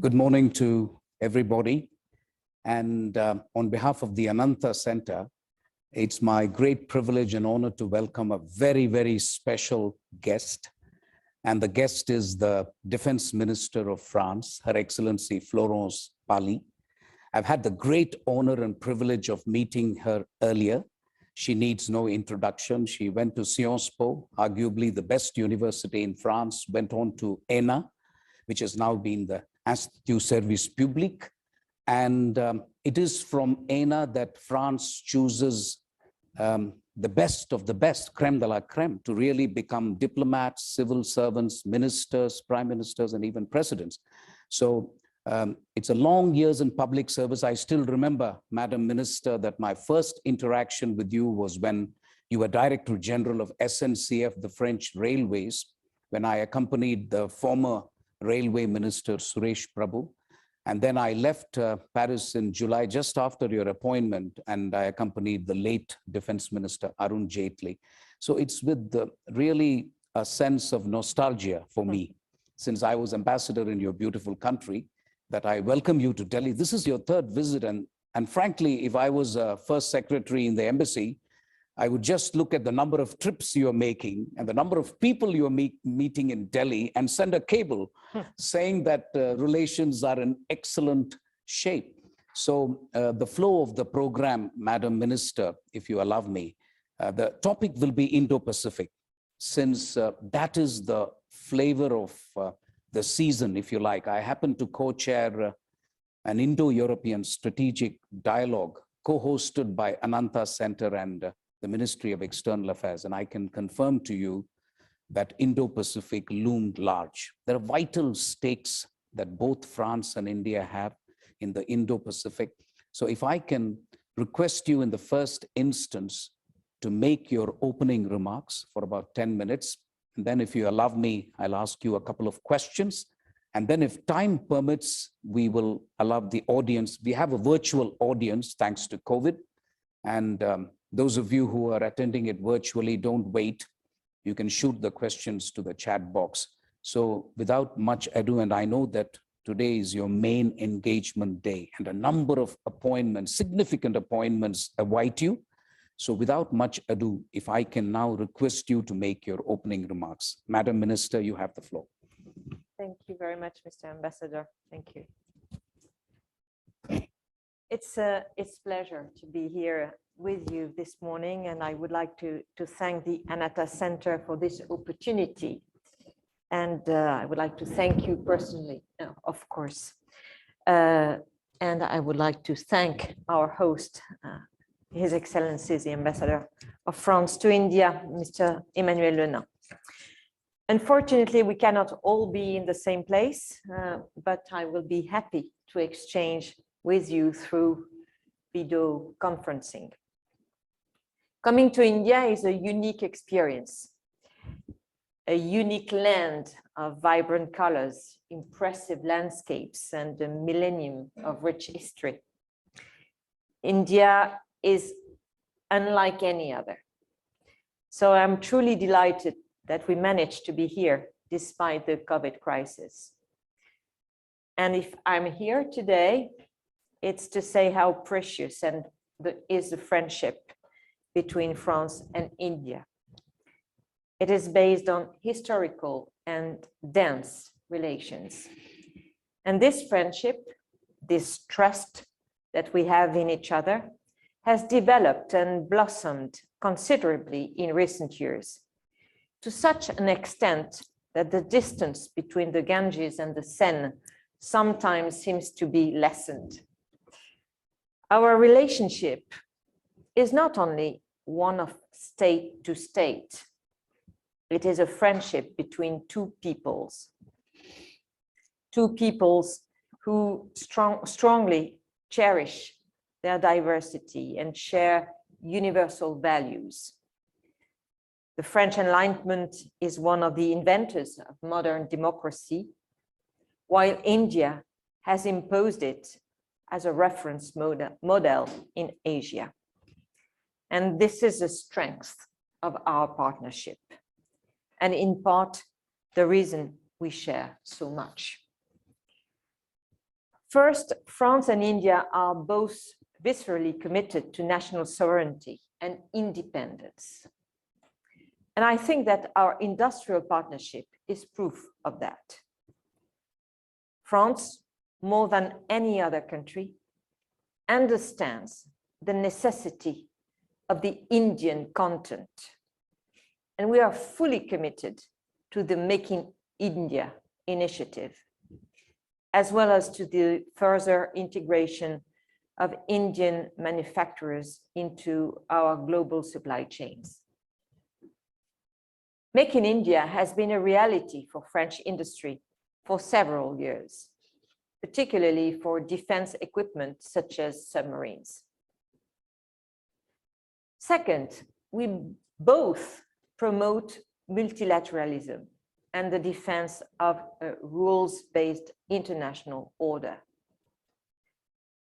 Good morning to everybody. And on behalf of the Ananta Center, it's my great privilege and honor to welcome a very, very special guest. And the guest is the Defense Minister of France, Her Excellency Florence Pali. I've had the great honor and privilege of meeting her earlier. She needs no introduction. She went to Sciences Po, arguably the best university in France, went on to ENA, which has now been the Institut Service Public. And it is from ENA that France chooses the best of the best, creme de la creme, to really become diplomats, civil servants, ministers, prime ministers, and even presidents. So it's a long years in public service. I still remember, Madam Minister, that my first interaction with you was when you were Director General of SNCF, the French Railways, when I accompanied the former Railway Minister Suresh Prabhu. And then I left Paris in July, just after your appointment, and I accompanied the late Defense Minister Arun Jaitley. So it's with really a sense of nostalgia for me, since I was ambassador in your beautiful country, that I welcome you to Delhi. This is your third visit, and frankly, if I was first secretary in the embassy, I would just look at the number of trips you're making and the number of people you're meeting in Delhi and send a cable saying that relations are in excellent shape. So the flow of the program, Madam Minister, if you allow me, the topic will be Indo-Pacific, since that is the flavor of the season, if you like. I happen to co-chair an Indo-European strategic dialogue co-hosted by Ananta Center and the Ministry of External Affairs, and I can confirm to you that Indo-Pacific loomed large. There are vital stakes that both France and India have in the Indo-Pacific. So if I can request you in the first instance to make your opening remarks for about 10 minutes, and then if you allow me, I'll ask you a couple of questions. And then if time permits, we will allow the audience. We have a virtual audience thanks to COVID. And those of you who are attending it virtually, don't wait. You can shoot the questions to the chat box. So without much ado, and I know that today is your main engagement day and a number of appointments, significant appointments await you. So without much ado, if I can now request you to make your opening remarks. Madam Minister, you have the floor. Thank you very much, Mr. Ambassador. Thank you. It's a pleasure to be here with you this morning, and I would like to thank the Ananta Center for this opportunity. And I would like to thank you personally, of course. And I would like to thank our host, His Excellency, the Ambassador of France to India, Mr. Emmanuel Lenain. Unfortunately, we cannot all be in the same place, but I will be happy to exchange with you through video conferencing. Coming to India is a unique experience, a unique land of vibrant colors, impressive landscapes, and a millennium of rich history. India is unlike any other. So I'm truly delighted that we managed to be here despite the COVID crisis. And if I'm here today, it's to say how precious is the friendship between France and India. It is based on historical and dense relations. And this friendship, this trust that we have in each other, has developed and blossomed considerably in recent years, to such an extent that the distance between the Ganges and the Seine sometimes seems to be lessened. Our relationship is not only one of state to state, it is a friendship between two peoples who strongly cherish their diversity and share universal values. The French Enlightenment is one of the inventors of modern democracy, while India has imposed it as a reference model in Asia. And this is the strength of our partnership, and in part, the reason we share so much. First, France and India are both viscerally committed to national sovereignty and independence. And I think that our industrial partnership is proof of that. France, more than any other country, understands the necessity of the Indian content. And we are fully committed to the Make in India initiative, as well as to the further integration of Indian manufacturers into our global supply chains. Make in India has been a reality for French industry for several years, particularly for defense equipment such as submarines. Second, we both promote multilateralism and the defense of a rules-based international order.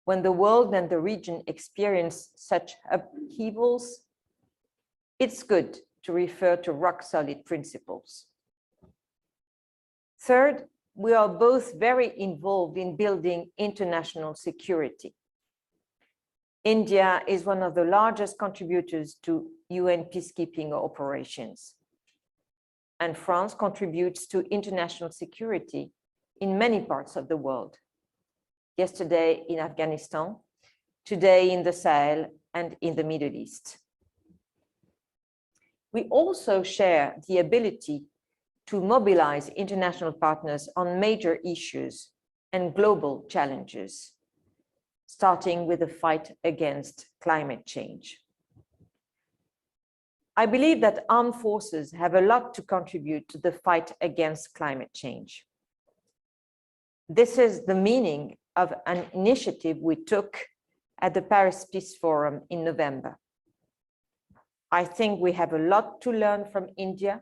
When the world and the region experience such upheavals, it's good to refer to rock-solid principles. Third, we are both very involved in building international security. India is one of the largest contributors to UN peacekeeping operations. And France contributes to international security in many parts of the world. Yesterday in Afghanistan, today in the Sahel and in the Middle East. We also share the ability to mobilize international partners on major issues and global challenges, starting with the fight against climate change. I believe that armed forces have a lot to contribute to the fight against climate change. This is the meaning of an initiative we took at the Paris Peace Forum in November. I think we have a lot to learn from India,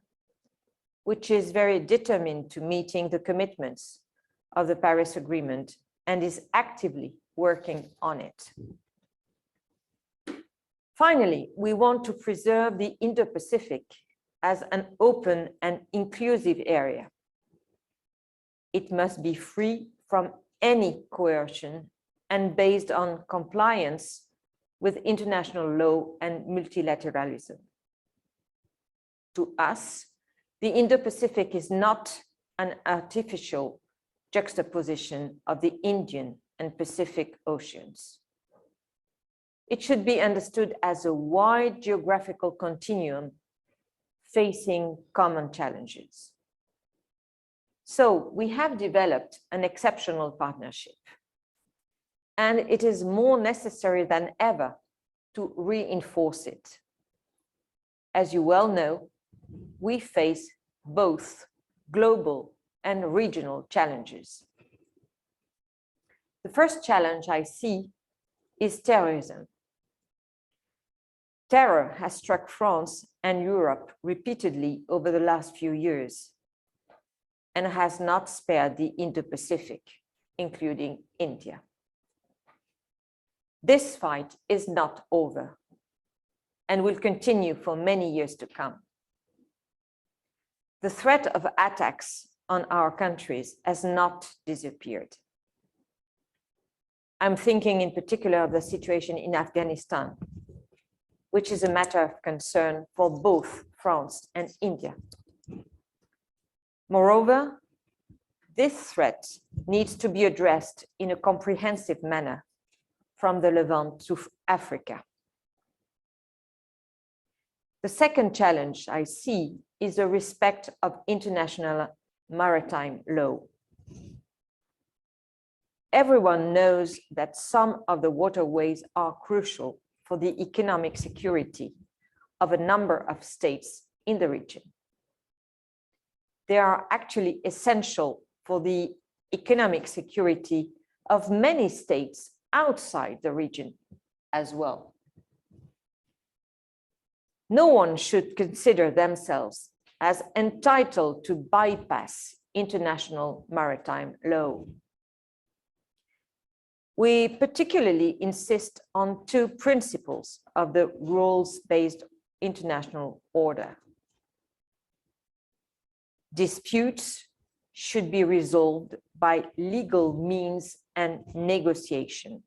which is very determined to meeting the commitments of the Paris Agreement and is actively working on it. Finally, we want to preserve the Indo-Pacific as an open and inclusive area. It must be free from any coercion and based on compliance with international law and multilateralism. To us, the Indo-Pacific is not an artificial juxtaposition of the Indian and Pacific Oceans. It should be understood as a wide geographical continuum facing common challenges. So we have developed an exceptional partnership, and it is more necessary than ever to reinforce it. As you well know, we face both global and regional challenges. The first challenge I see is terrorism. Terror has struck France and Europe repeatedly over the last few years and has not spared the Indo-Pacific, including India. This fight is not over and will continue for many years to come. The threat of attacks on our countries has not disappeared. I'm thinking in particular of the situation in Afghanistan, which is a matter of concern for both France and India. Moreover, this threat needs to be addressed in a comprehensive manner from the Levant to Africa. The second challenge I see is the respect of international maritime law. Everyone knows that some of the waterways are crucial for the economic security of a number of states in the region. They are actually essential for the economic security of many states outside the region as well. No one should consider themselves as entitled to bypass international maritime law. We particularly insist on two principles of the rules-based international order. Disputes should be resolved by legal means and negotiation,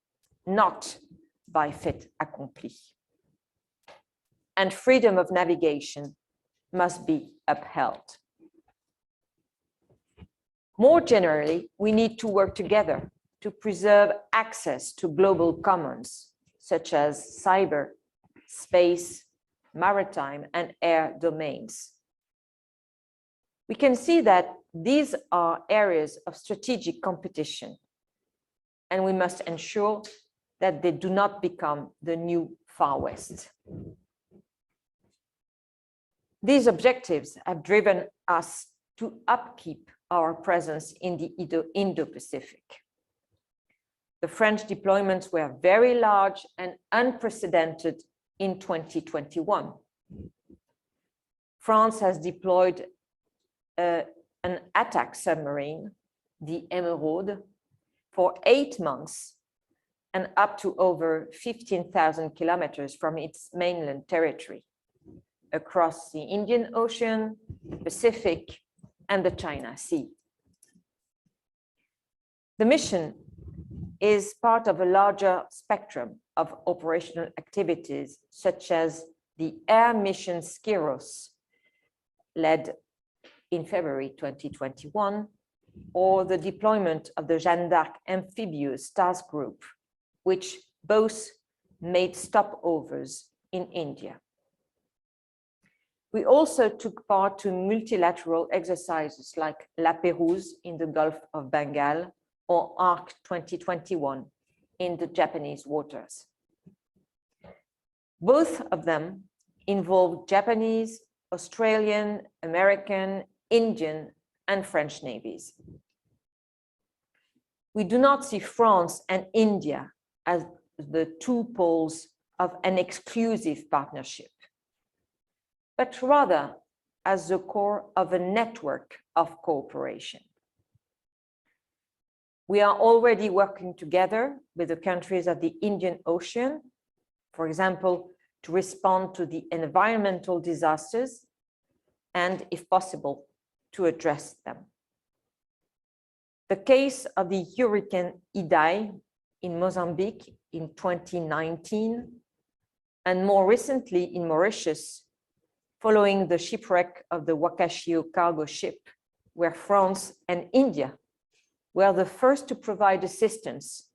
not by fait accompli. And freedom of navigation must be upheld. More generally, we need to work together to preserve access to global commons, such as cyber, space, maritime, and air domains. We can see that these are areas of strategic competition, and we must ensure that they do not become the new Far West. These objectives have driven us to upkeep our presence in the Indo-Pacific. The French deployments were very large and unprecedented in 2021. France has deployed an attack submarine, the Emeraude, for 8 months and up to over 15,000 kilometers from its mainland territory, across the Indian Ocean, the Pacific, and the China Sea. The mission is part of a larger spectrum of operational activities, such as the air mission Skyros, led in February 2021, or the deployment of the Jeanne d'Arc amphibious task group, which both made stopovers in India. We also took part to multilateral exercises like La Pérouse in the Gulf of Bengal or ARC 2021 in the Japanese waters. Both of them involved Japanese, Australian, American, Indian, and French navies. We do not see France and India as the two poles of an exclusive partnership, but rather as the core of a network of cooperation. We are already working together with the countries of the Indian Ocean, for example, to respond to the environmental disasters and, if possible, to address them. The case of the Hurricane Idai in Mozambique in 2019, and more recently in Mauritius, following the shipwreck of the Wakashio cargo ship, where France and India were the first to provide assistance,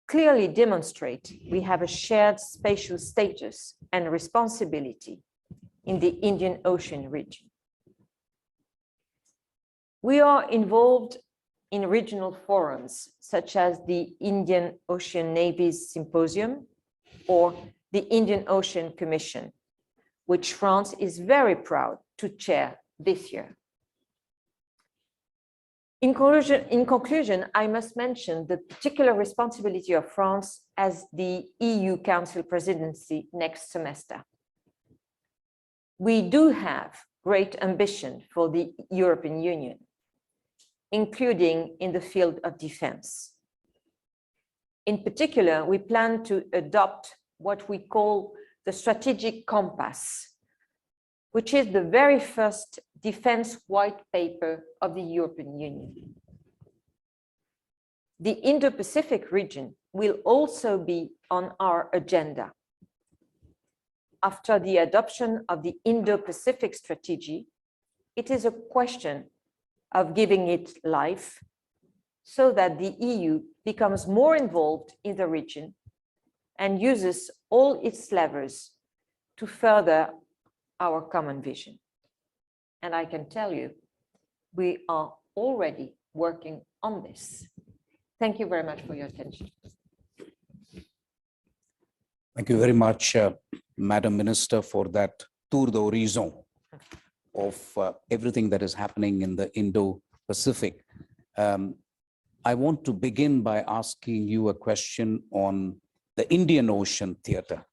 clearly demonstrate we have a shared spatial status and responsibility in the Indian Ocean region. We are involved in regional forums, such as the Indian Ocean Navy's Symposium or the Indian Ocean Commission, which France is very proud to chair this year. In conclusion, I must mention the particular responsibility of France as the EU Council presidency next semester. We do have great ambition for the European Union, including in the field of defense. In particular, we plan to adopt what we call the strategic compass, which is the very first defense white paper of the European Union. The Indo-Pacific region will also be on our agenda. After the adoption of the Indo-Pacific strategy, it is a question of giving it life so that the EU becomes more involved in the region and uses all its levers to further our common vision. And I can tell you, we are already working on this. Thank you very much for your attention. Thank you very much, Madam Minister, for that tour d'horizon of everything that is happening in the Indo-Pacific. I want to begin by asking you a question on the Indian Ocean theater,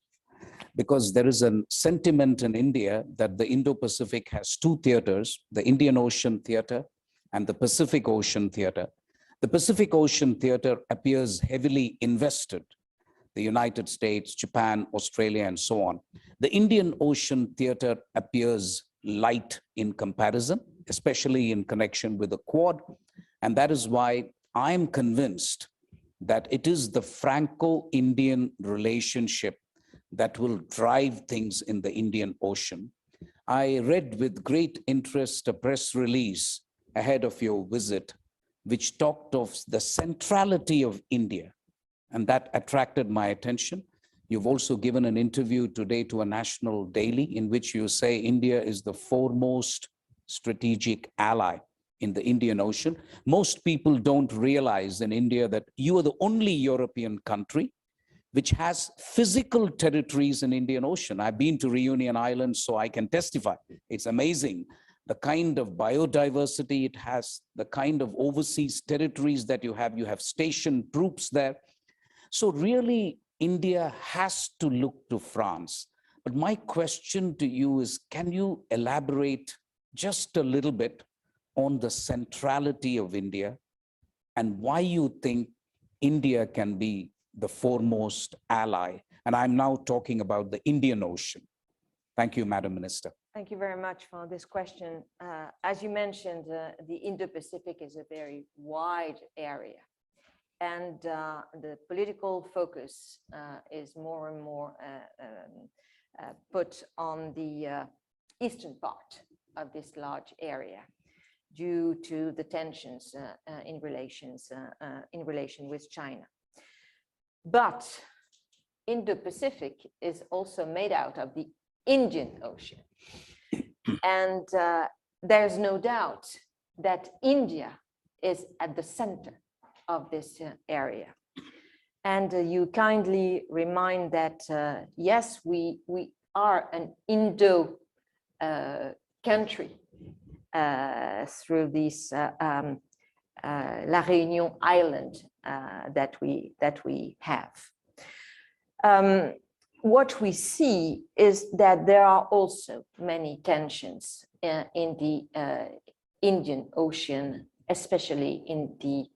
because there is a sentiment in India that the Indo-Pacific has two theaters, the Indian Ocean theater and the Pacific Ocean theater. The Pacific Ocean theater appears heavily invested, the United States, Japan, Australia, and so on. The Indian Ocean theater appears light in comparison, especially in connection with the Quad. And that is why I'm convinced that it is the Franco-Indian relationship that will drive things in the Indian Ocean. I read with great interest a press release ahead of your visit, which talked of the centrality of India, and that attracted my attention. You've also given an interview today to a national daily in which you say India is the foremost strategic ally in the Indian Ocean. Most people don't realize in India that you are the only European country which has physical territories in Indian Ocean. I've been to Reunion Island, so I can testify. It's amazing the kind of biodiversity it has, the kind of overseas territories that you have stationed troops there. So really, India has to look to France. But my question to you is, can you elaborate just a little bit on the centrality of India and why you think India can be the foremost ally? And I'm now talking about the Indian Ocean. Thank you, Madam Minister. Thank you very much for this question. As you mentioned, the Indo-Pacific is a very wide area. And the political focus is more and more put on the eastern part of this large area due to the tensions in relation with China. But Indo-Pacific is also made out of the Indian Ocean. And there's no doubt that India is at the center of this area. And you kindly remind that, yes, we are an Indo country through this La Réunion Island that we have. What we see is that there are also many tensions in the Indian Ocean, especially in the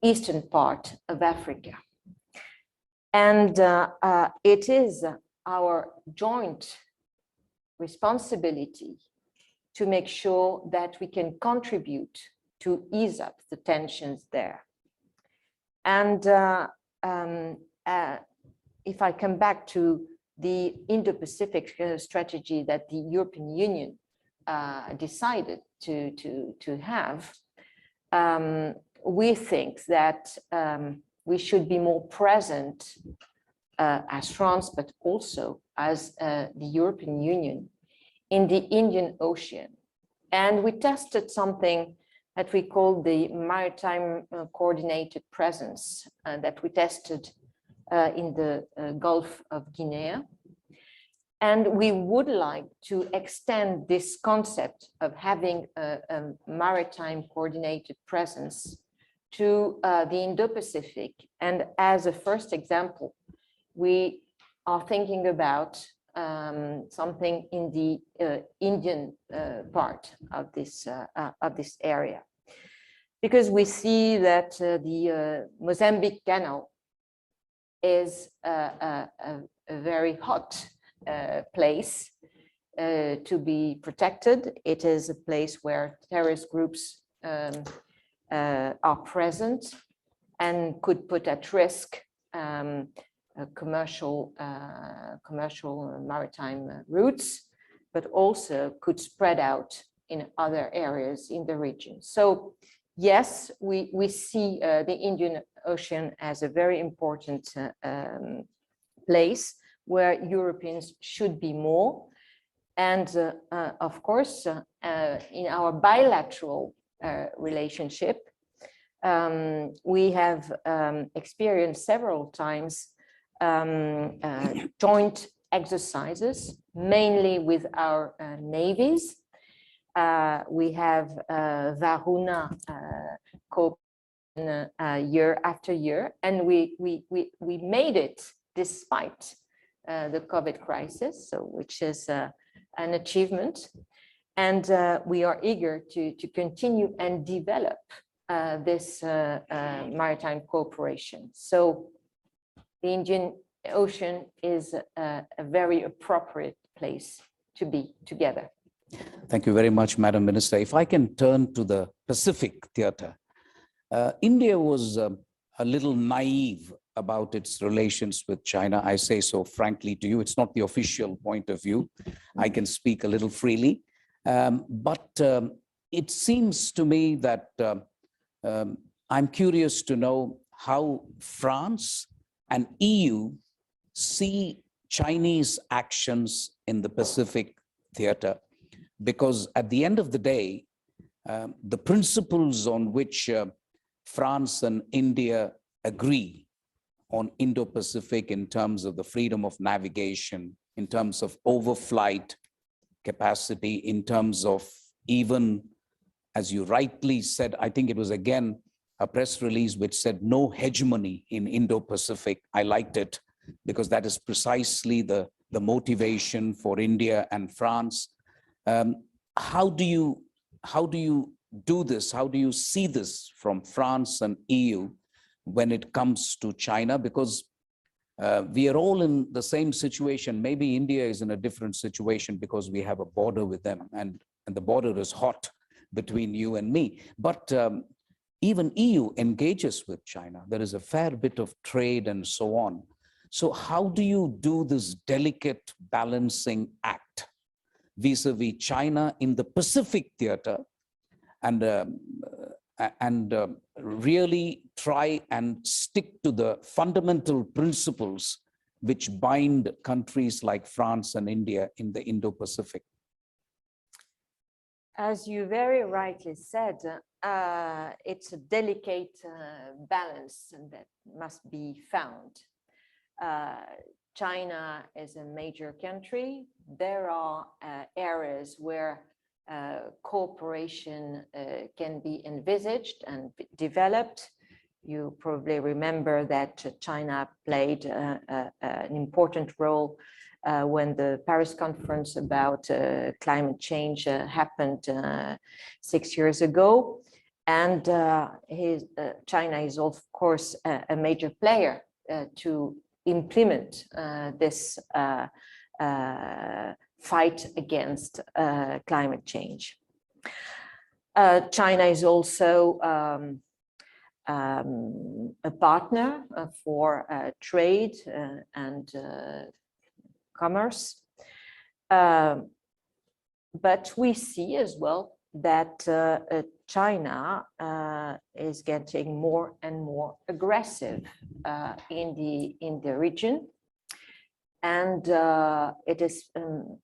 eastern part of Africa. And it is our joint responsibility to make sure that we can contribute to ease up the tensions there. And if I come back to the Indo-Pacific strategy that the European Union decided to have, we think that we should be more present as France, but also as the European Union in the Indian Ocean. And we tested something that we call the maritime coordinated presence that we tested in the Gulf of Guinea. And we would like to extend this concept of having a maritime coordinated presence to the Indo-Pacific. And as a first example, we are thinking about something in the Indian part of this area, because we see that the Mozambique Canal is a very hot place to be protected. It is a place where terrorist groups are present and could put at risk commercial maritime routes, but also could spread out in other areas in the region. So yes, we see the Indian Ocean as a very important place where Europeans should be more. And of course, in our bilateral relationship, we have experienced several times joint exercises, mainly with our navies. We have Varuna year after year, and we made it despite the COVID crisis, so which is an achievement. And we are eager to continue and develop this maritime cooperation. So the Indian Ocean is a very appropriate place to be together. Thank you very much, Madam Minister. If I can turn to the Pacific theater. India was a little naive about its relations with China. I say so frankly to you. It's not the official point of view. I can speak a little freely. But it seems to me that I'm curious to know how France and EU see Chinese actions in the Pacific theater, because at the end of the day, the principles on which France and India agree on Indo-Pacific in terms of the freedom of navigation, in terms of overflight capacity, in terms of even, as you rightly said, I think it was again a press release which said no hegemony in Indo-Pacific. I liked it because that is precisely the motivation for India and France. How do you do this? How do you see this from France and EU when it comes to China? Because we are all in the same situation. Maybe India is in a different situation because we have a border with them, and the border is hot between you and me. But even EU engages with China. There is a fair bit of trade and so on. So how do you do this delicate balancing act vis-a-vis China in the Pacific theater, and really try and stick to the fundamental principles which bind countries like France and India in the Indo-Pacific? As you very rightly said, it's a delicate balance that must be found. China is a major country. There are areas where cooperation can be envisaged and developed. You probably remember that China played an important role when the Paris conference about climate change happened 6 years ago. And China is, of course, a major player to implement this fight against climate change. China is also a partner for trade and commerce. But we see as well that China is getting more and more aggressive in the region. And it is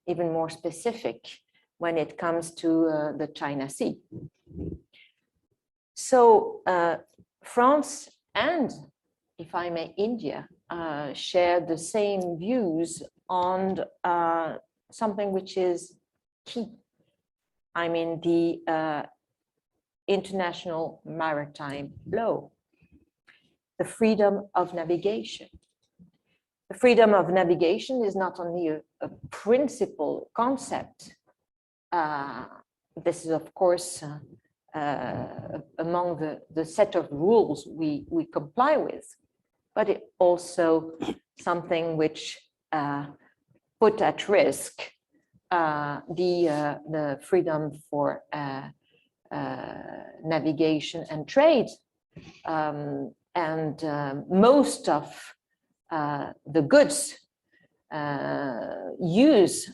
even more specific when it comes to the China Sea. So France and, if I may, India share the same views on something which is key. I mean, the international maritime law, the freedom of navigation. The freedom of navigation is not only a principal concept. This is, of course, among the set of rules we comply with, but it also something which put at risk the freedom for navigation and trade. And most of the goods use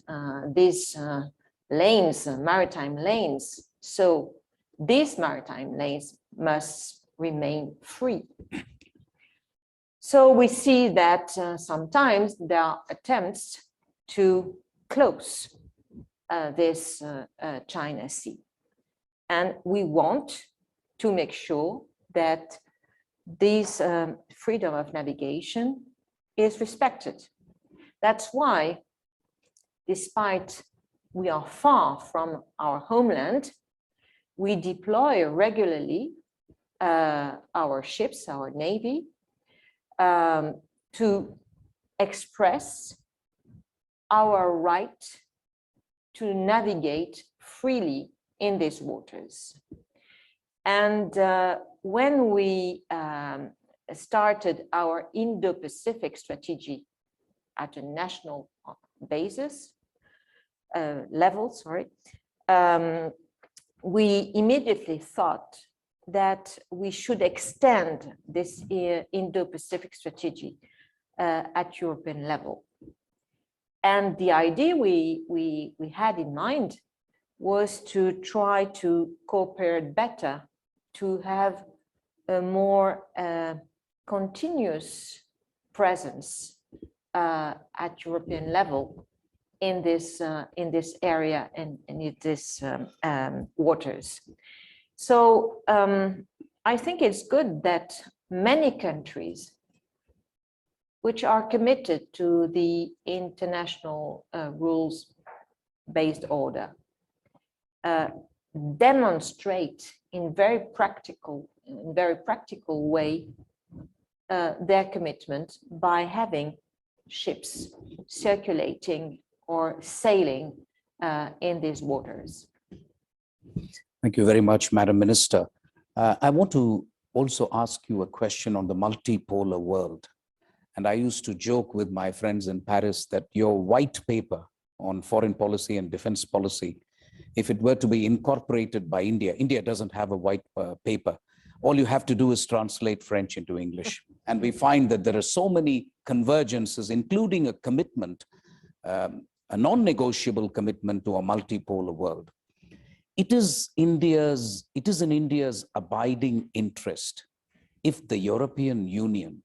these lanes, maritime lanes. So these maritime lanes must remain free. So we see that sometimes there are attempts to close this China Sea. And we want to make sure that this freedom of navigation is respected. That's why, despite we are far from our homeland, we deploy regularly our ships, our navy, to express our right to navigate freely in these waters. And when we started our Indo-Pacific strategy at a national basis, level, we immediately thought that we should extend this Indo-Pacific strategy at European level. And the idea we had in mind was to try to cooperate better, to have a more continuous presence at European level in this area and in this waters. So I think it's good that many countries which are committed to the international rules-based order demonstrate in very practical way their commitment by having ships circulating or sailing in these waters. Thank you very much, Madam Minister. I want to also ask you a question on the multipolar world. And I used to joke with my friends in Paris that your white paper on foreign policy and defense policy, if it were to be incorporated by India, India doesn't have a white paper. All you have to do is translate French into English. And we find that there are so many convergences, including a commitment, a non-negotiable commitment to a multipolar world. It is in India's abiding interest if the European Union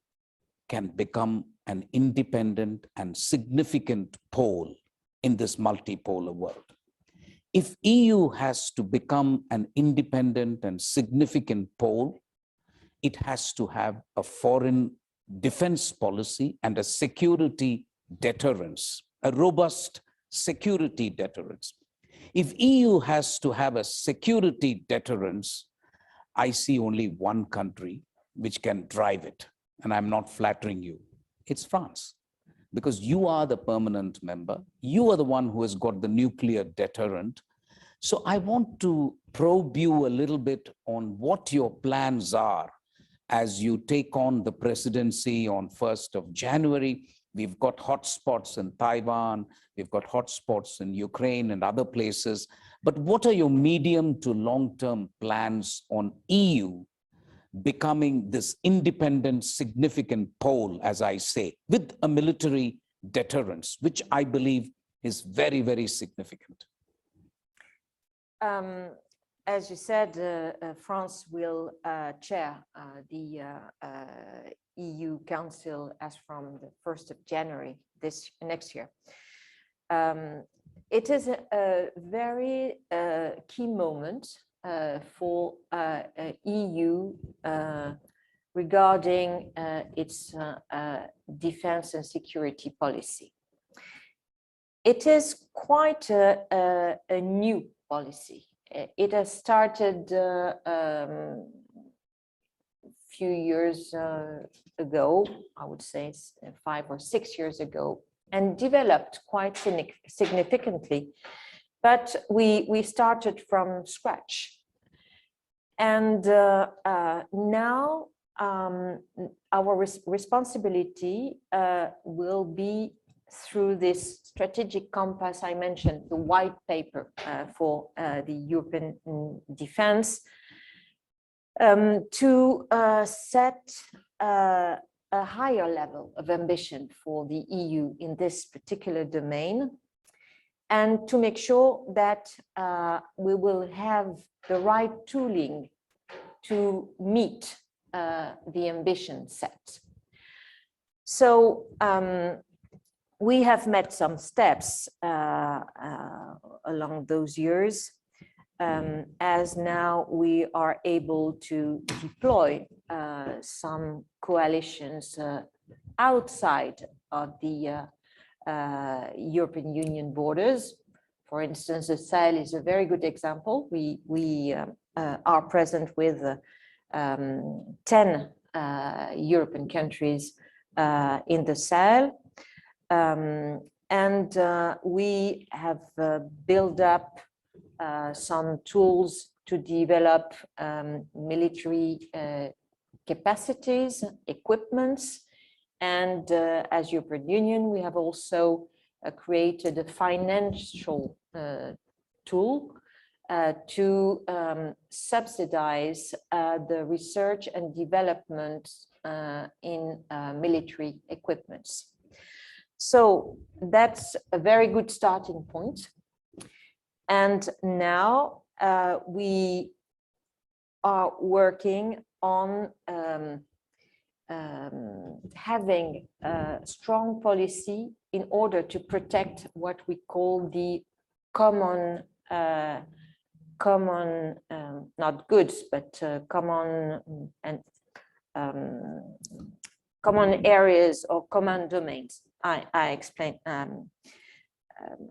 can become an independent and significant pole in this multipolar world. If EU has to become an independent and significant pole, it has to have a foreign defense policy and a security deterrence, a robust security deterrence. If EU has to have a security deterrence, I see only one country which can drive it. And I'm not flattering you, it's France. Because you are the permanent member, you are the one who has got the nuclear deterrent. So I want to probe you a little bit on what your plans are as you take on the presidency on 1st of January. We've got hotspots in Taiwan, we've got hotspots in Ukraine and other places. But what are your medium to long-term plans on EU becoming this independent, significant pole, as I say, with a military deterrence, which I believe is very, very significant? As you said, France will chair the EU Council as from the 1st of January next year. It is a very key moment for EU regarding its defense and security policy. It is quite a new policy. It has started a few years ago, I would say 5 or 6 years ago, and developed quite significantly. But we started from scratch. And now our responsibility will be through this strategic compass I mentioned, the white paper for the European defense, to set a higher level of ambition for the EU in this particular domain, and to make sure that we will have the right tooling to meet the ambition set. So we have made some steps along those years, as now we are able to deploy some coalitions outside of the European Union borders. For instance, the Sahel is a very good example. We are present with 10 European countries in the Sahel. And we have built up some tools to develop military capacities, equipments, and as European Union, we have also created a financial tool to subsidize the research and development in military equipments. So that's a very good starting point. And now we are working on having a strong policy in order to protect what we call the common, not goods, but common and common areas or common domains. I explain. I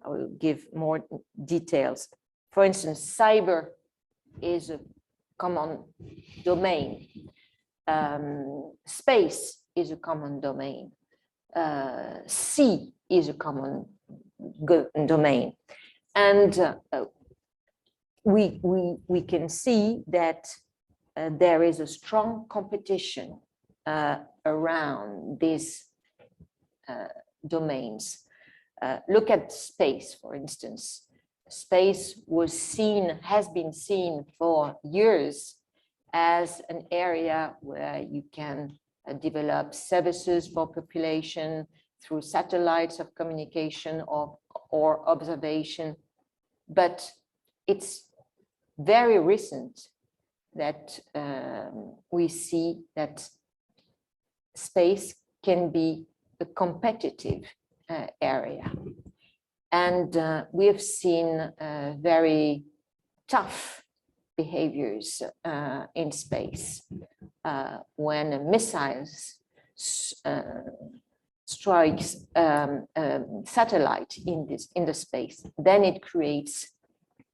will give more details. For instance, cyber is a common domain. Space is a common domain. Sea is a common domain. And we can see that there is a strong competition around these domains. Look at space, for instance. Space has been seen for years as an area where you can develop services for population through satellites of communication or observation. But it's very recent that we see that space can be a competitive area. And we have seen very tough behaviors in space. When missiles strikes satellite in the space, then it creates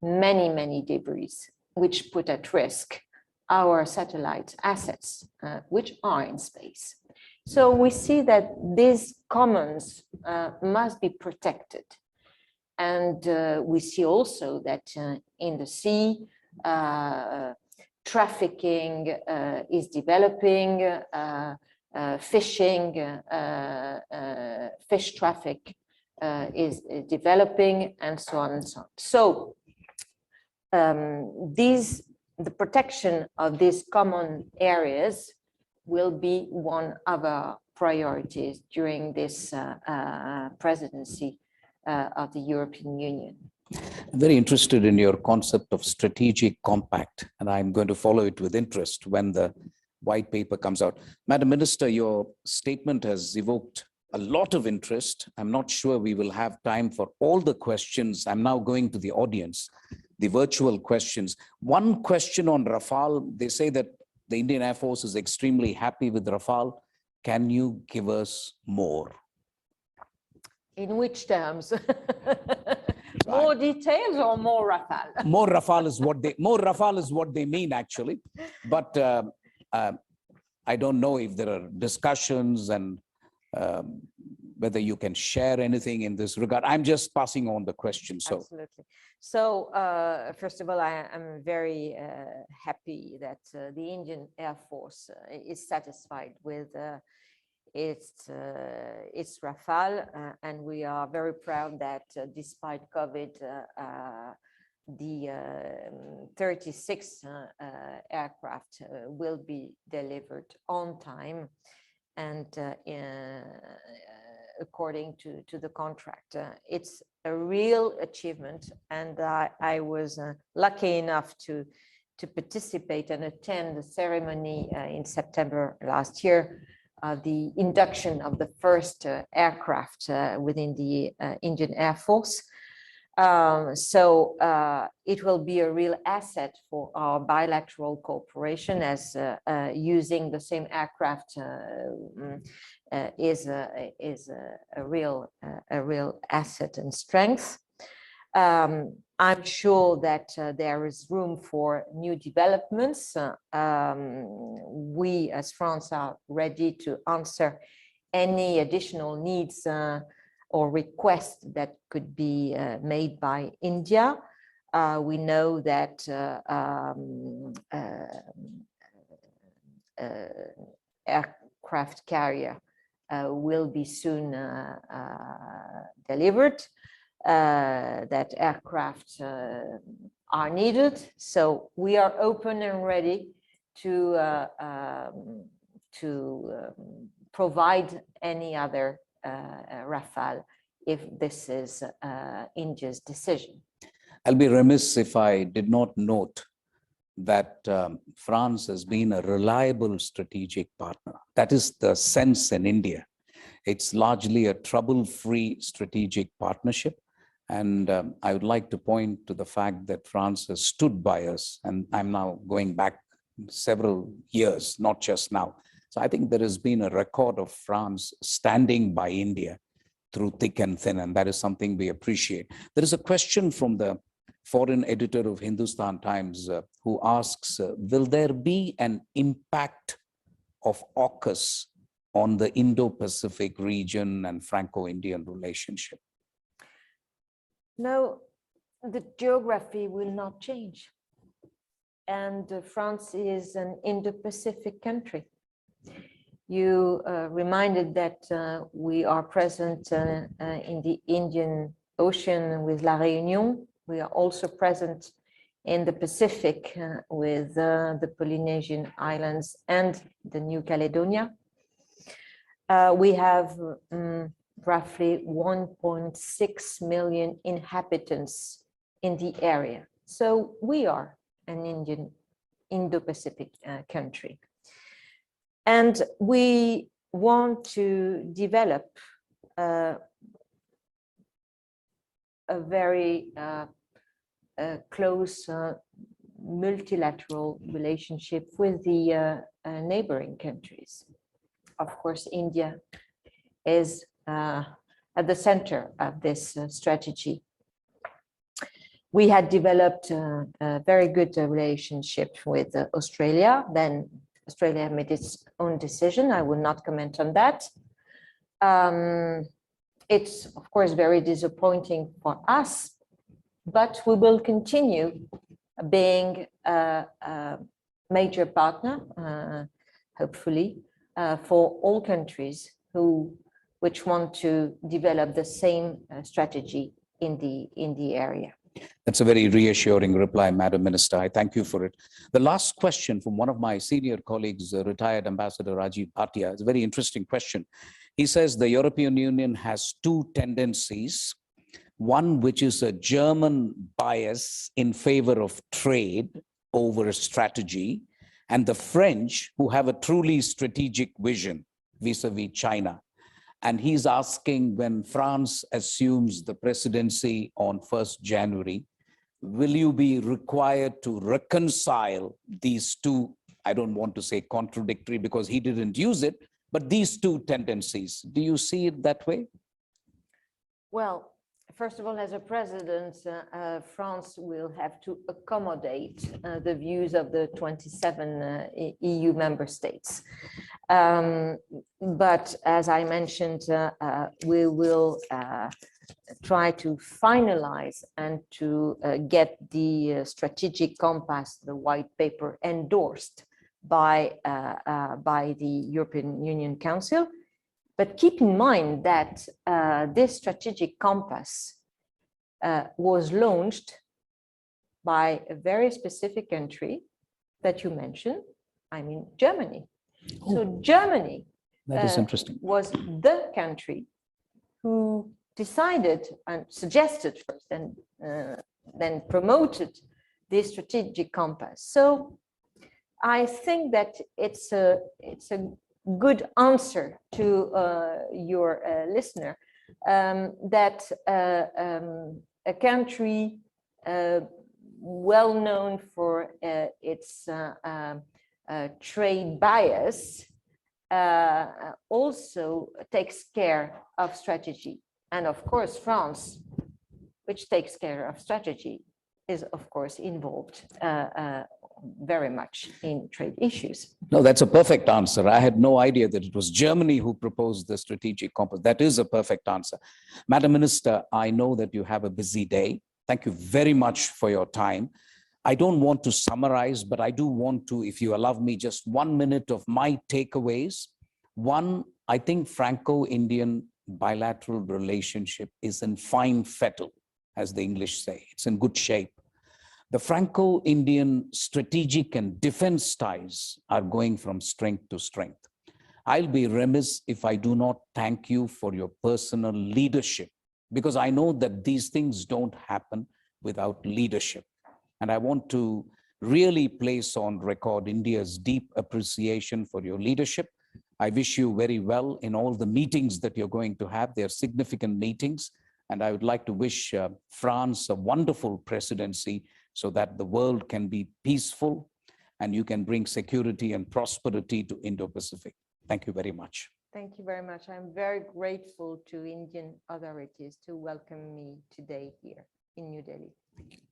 many debris, which put at risk our satellite assets, which are in space. So we see that these commons must be protected. And we see also that in the sea, trafficking is developing, fishing, fish traffic is developing, and so on and so on. So the protection of these common areas will be one of our priorities during this presidency of the European Union. I'm very interested in your concept of strategic compact, and I'm going to follow it with interest when the white paper comes out. Madam Minister, your statement has evoked a lot of interest. I'm not sure we will have time for all the questions. I'm now going to the audience, the virtual questions. One question on Rafale. They say that the Indian Air Force is extremely happy with Rafale. Can you give us more? In which terms? More details or more Rafale? More Rafale is what they mean, actually. But I don't know if there are discussions and whether you can share anything in this regard. I'm just passing on the question. So absolutely. So first of all, I am very happy that the Indian Air Force is satisfied with its Rafale, and we are very proud that despite COVID, the 36 aircraft will be delivered on time and according to the contract. It's a real achievement, and I was lucky enough to participate and attend the ceremony in September last year, the induction of the first aircraft within the Indian Air Force. So it will be a real asset for our bilateral cooperation, as using the same aircraft is a real asset and strength. I'm sure that there is room for new developments. We, as France, are ready to answer any additional needs or requests that could be made by India. We know that aircraft carrier will be soon delivered. That aircraft are needed. So we are open and ready to provide any other Rafale if this is India's decision. I'll be remiss if I did not note that France has been a reliable strategic partner. That is the sense in India. It's largely a trouble-free strategic partnership. And I would like to point to the fact that France has stood by us. And I'm now going back several years, not just now. So I think there has been a record of France standing by India through thick and thin, and that is something we appreciate. There is a question from the foreign editor of Hindustan Times who asks, will there be an impact of AUKUS on the Indo-Pacific region and Franco-Indian relationship? No, the geography will not change. And France is an Indo-Pacific country. You reminded that we are present in the Indian Ocean with La Réunion. We are also present in the Pacific with the Polynesian Islands and the New Caledonia. We have roughly 1.6 million inhabitants in the area. So we are an Indo-Pacific country. And we want to develop a very close multilateral relationship with the neighboring countries. Of course, India is at the center of this strategy. We had developed a very good relationship with Australia. Then Australia made its own decision. I will not comment on that. It's, of course, very disappointing for us, but we will continue being a major partner, hopefully, for all countries which want to develop the same strategy in the area. That's a very reassuring reply, Madam Minister. I thank you for it. The last question from one of my senior colleagues, retired Ambassador Rajiv Bhatia, is a very interesting question. He says the European Union has two tendencies. One, which is a German bias in favor of trade over strategy, and the French, who have a truly strategic vision vis-a-vis China. And he's asking, when France assumes the presidency on 1st January, will you be required to reconcile these two, I don't want to say contradictory because he didn't use it, but these two tendencies? Do you see it that way? Well, first of all, as a president, France will have to accommodate the views of the 27 EU member states. But as I mentioned, we will try to finalize and to get the strategic compass, the white paper, endorsed by the European Union Council. But keep in mind that this strategic compass was launched by a very specific country that you mentioned, I mean, Germany. Oh, so Germany that is interesting. Was the country who decided and suggested first and then promoted this strategic compass. So I think that it's a good answer to your listener, that a country well known for its trade bias also takes care of strategy. And of course, France, which takes care of strategy, is of course involved very much in trade issues. No, that's a perfect answer. I had no idea that it was Germany who proposed the strategic compass. That is a perfect answer. Madam Minister, I know that you have a busy day. Thank you very much for your time. I don't want to summarize, but I do want to, if you allow me, just 1 minute of my takeaways. One, I think Franco-Indian bilateral relationship is in fine fettle, as the English say. It's in good shape. The Franco-Indian strategic and defense ties are going from strength to strength. I'll be remiss if I do not thank you for your personal leadership, because I know that these things don't happen without leadership. And I want to really place on record India's deep appreciation for your leadership. I wish you very well in all the meetings that you're going to have. They're significant meetings. And I would like to wish France a wonderful presidency so that the world can be peaceful and you can bring security and prosperity to Indo-Pacific. Thank you very much. Thank you very much. I'm very grateful to Indian authorities to welcome me today here in New Delhi. Thank you.